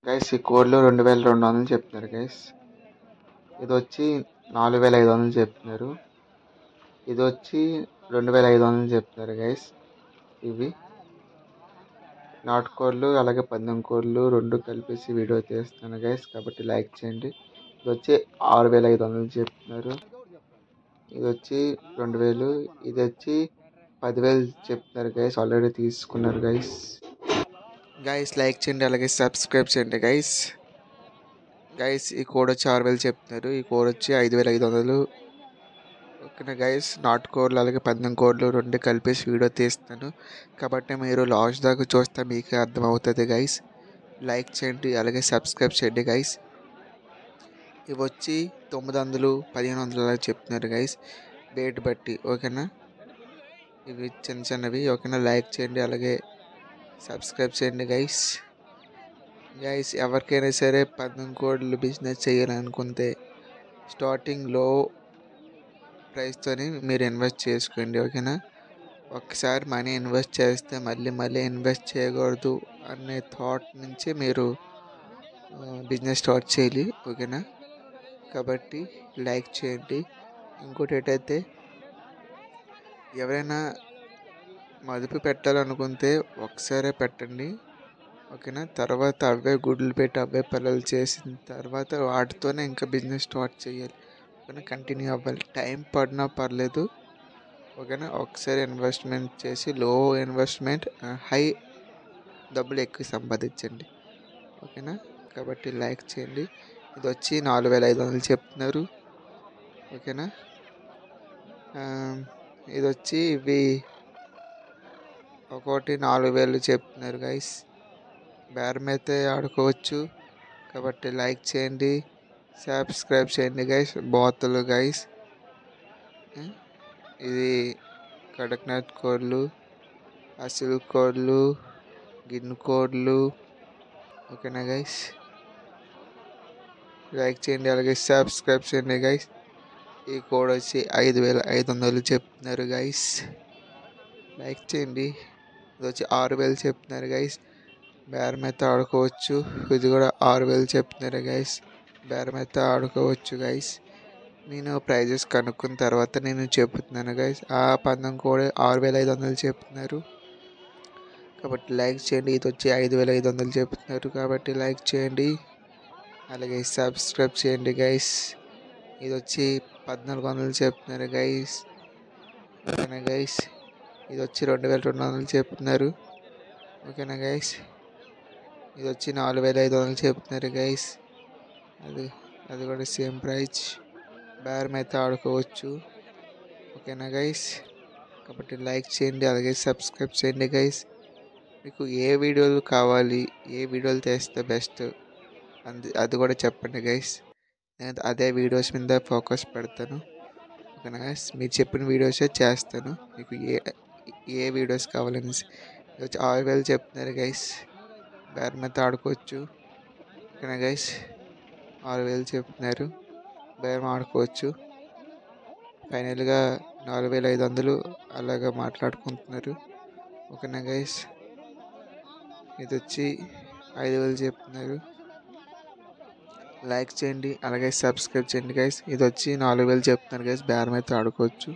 Guys ఈ కోడ్లు 2200 చెప్తున్నారు గైస్. ఇది వచ్చి 4500 చెప్తున్నారు. ఇది వచ్చి 2500 చెప్తున్నారు గైస్. ఇవి నాటుకోళ్ళు అలాగే పందెం కోళ్ళు రెండు కలిపేసి వీడియో తీస్తున్నాను గైస్, కాబట్టి లైక్ చేయండి. ఇది వచ్చి 6500 చెప్తున్నారు. ఇది వచ్చి 2000. ఇది వచ్చి 10,000 చెప్తున్నారు గైస్. ఆల్రెడీ తీసుకున్నారు గైస్. గైస్ లైక్ చేయండి అలాగే సబ్స్క్రైబ్ చేయండి గైస్. గైస్ ఈ కోడ్ వచ్చి 6000 చెప్తున్నారు. ఈ కోడ్ వచ్చి 5500. ఓకేనా గైస్. నాటుకోళ్ళు అలాగే పందెం కోళ్ళు రెండు కలిపేసి వీడియో తీస్తాను, కాబట్టి మీరు లాస్ట్ దాకా చూస్తే మీకే అర్థమవుతుంది గైస్. లైక్ చేయండి అలాగే సబ్స్క్రైబ్ చేయండి గైస్. ఇవి వచ్చి 900 1500 అలా చెప్తున్నారు గైస్, వెయిట్ బట్టి. ఓకేనా, ఇవి చిన్న చిన్నవి. ఓకేనా, లైక్ చేయండి అలాగే సబ్స్క్రైబ్ చేయండి గైస్. గైస్ ఎవరికైనా సరే పందెం కోళ్ళు బిజినెస్ చేయాలనుకుంటే స్టార్టింగ్ లో ప్రైస్తోని మీరు ఇన్వెస్ట్ చేసుకోండి. ఓకేనా, ఒకసారి మనీ ఇన్వెస్ట్ చేస్తే మళ్ళీ మళ్ళీ ఇన్వెస్ట్ చేయకూడదు అనే థాట్ నుంచి మీరు బిజినెస్ స్టార్ట్ చేయాలి. ఓకేనా, కాబట్టి లైక్ చేయండి. ఇంకోటి ఏంటైతే ఎవరైనా మదుపు పెట్టాలనుకుంటే ఒకసారే పెట్టండి. ఓకేనా, తర్వాత అవే గుడ్లు పెట్టి అవే పిల్లలు చేసిన తర్వాత వాటితోనే ఇంకా బిజినెస్ స్టార్ట్ చేయాలి. ఓకేనా, కంటిన్యూ అవ్వాలి. టైం పడినా పర్లేదు. ఓకేనా, ఒకసారి ఇన్వెస్ట్మెంట్ చేసి లో ఇన్వెస్ట్మెంట్ హై డబ్బులు ఎక్కువ సంపాదించండి. ఓకేనా, కాబట్టి లైక్ చేయండి. ఇది వచ్చి 4500 చెప్తున్నారు. ఓకేనా, ఇది వచ్చి ఇవి ఒక్కోటి 4000 చెప్తున్నారు గైస్. బేరం అయితే ఆడుకోవచ్చు, కాబట్టి లైక్ చేయండి సబ్స్క్రైబ్ చేయండి గైస్. బోతలు గైస్. ఇది కడక్నాథ్ కోళ్ళు, అసిల్ కోళ్ళు, గిన్నె కోళ్ళు. ఓకేనా గైస్, లైక్ చేయండి అలాగే సబ్స్క్రైబ్ చేయండి గైస్. ఈ కోడ్ వచ్చి 5500 చెప్తున్నారు గైస్. లైక్ చేయండి. ఇది వచ్చి 6000 చెప్తున్నారు గైస్. బేరం అయితే ఆడుకోవచ్చు. ఇది కూడా 6000 చెప్తున్నారు గైస్. బేరం అయితే ఆడుకోవచ్చు గైస్. నేను ప్రైజెస్ కనుక్కున్న తర్వాత నేను చెప్తున్నాను గైస్. ఆ పందెం కూడా 6500 చెప్తున్నారు, కాబట్టి లైక్ చేయండి. ఇది వచ్చి 5500 చెప్తున్నారు, కాబట్టి లైక్ చేయండి అలాగే సబ్స్క్రైబ్ చేయండి గైస్. ఇది వచ్చి 1400 చెప్తున్నారు గైస్. ఓకేనా గైస్, ఇది వచ్చి 2200 చెప్తున్నారు. ఓకేనా గైస్, ఇది వచ్చి 4500 చెప్తున్నారు గైస్. అది కూడా సేమ్ ప్రైజ్. బేరం అయితే ఆడుకోవచ్చు. ఓకేనా గైస్, కాబట్టి లైక్ చేయండి అలాగే సబ్స్క్రైబ్ చేయండి గైస్. మీకు ఏ వీడియోలు కావాలి, ఏ వీడియోలు చేస్తే బెస్ట్ అది కూడా చెప్పండి గైస్. నేను అదే వీడియోస్ మీద ఫోకస్ పెడతాను. ఓకేనా గైస్, మీరు చెప్పిన వీడియోసే చేస్తాను. మీకు ఏ వీడియోస్ కావాలని. వచ్చి 6000 చెప్తున్నారు గైస్. బేరం అయితే ఆడుకోవచ్చు. ఓకేనా గైస్, 6000 చెప్తున్నారు, బేరం ఆడుకోవచ్చు. ఫైనల్గా 4500 అలాగా మాట్లాడుకుంటున్నారు. ఓకేనా గైస్, ఇది వచ్చి 5000 చెప్తున్నారు. లైక్ చేయండి అలాగే సబ్స్క్రైబ్ చేయండి గైస్. ఇది వచ్చి 4000 చెప్తున్నారు గైస్. బేరం అయితే ఆడుకోవచ్చు.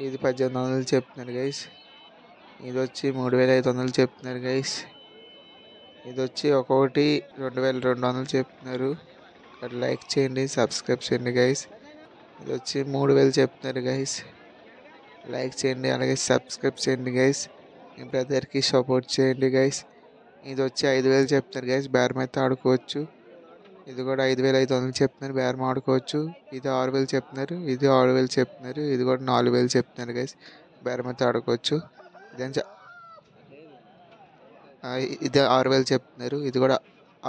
ఇది 1800 చెప్తున్నారు గైస్. ఇది వచ్చి 3500 చెప్తున్నారు గైస్. ఇది వచ్చి ఒక్కొక్కటి 2200 చెప్తున్నారు. లైక్ చేయండి సబ్స్క్రైబ్ చేయండి గైస్. ఇది వచ్చి 3000 చెప్తున్నారు గైస్. లైక్ చేయండి అలాగే సబ్స్క్రైబ్ చేయండి గైస్. మీ బ్రదర్కి సపోర్ట్ చేయండి గైస్. ఇది వచ్చి 5000 చెప్తున్నారు గైస్. బేరం అయితే ఆడుకోవచ్చు. ఇది కూడా 5500 చెప్తున్నారు, బేరం ఆడుకోవచ్చు. ఇది 6000 చెప్తున్నారు, ఇది 6000 చెప్తున్నారు, ఇది కూడా 4000 చెప్తున్నారు గైస్. బేరం అయితే ఆడుకోవచ్చు. ఇది 6000 చెప్తున్నారు, ఇది కూడా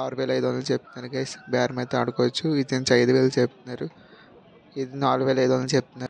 6500 చెప్తున్నారు గైస్. బేరం అయితే ఆడుకోవచ్చు. ఇది నుంచి 5000 చెప్తున్నారు, ఇది 4500 చెప్తున్నారు.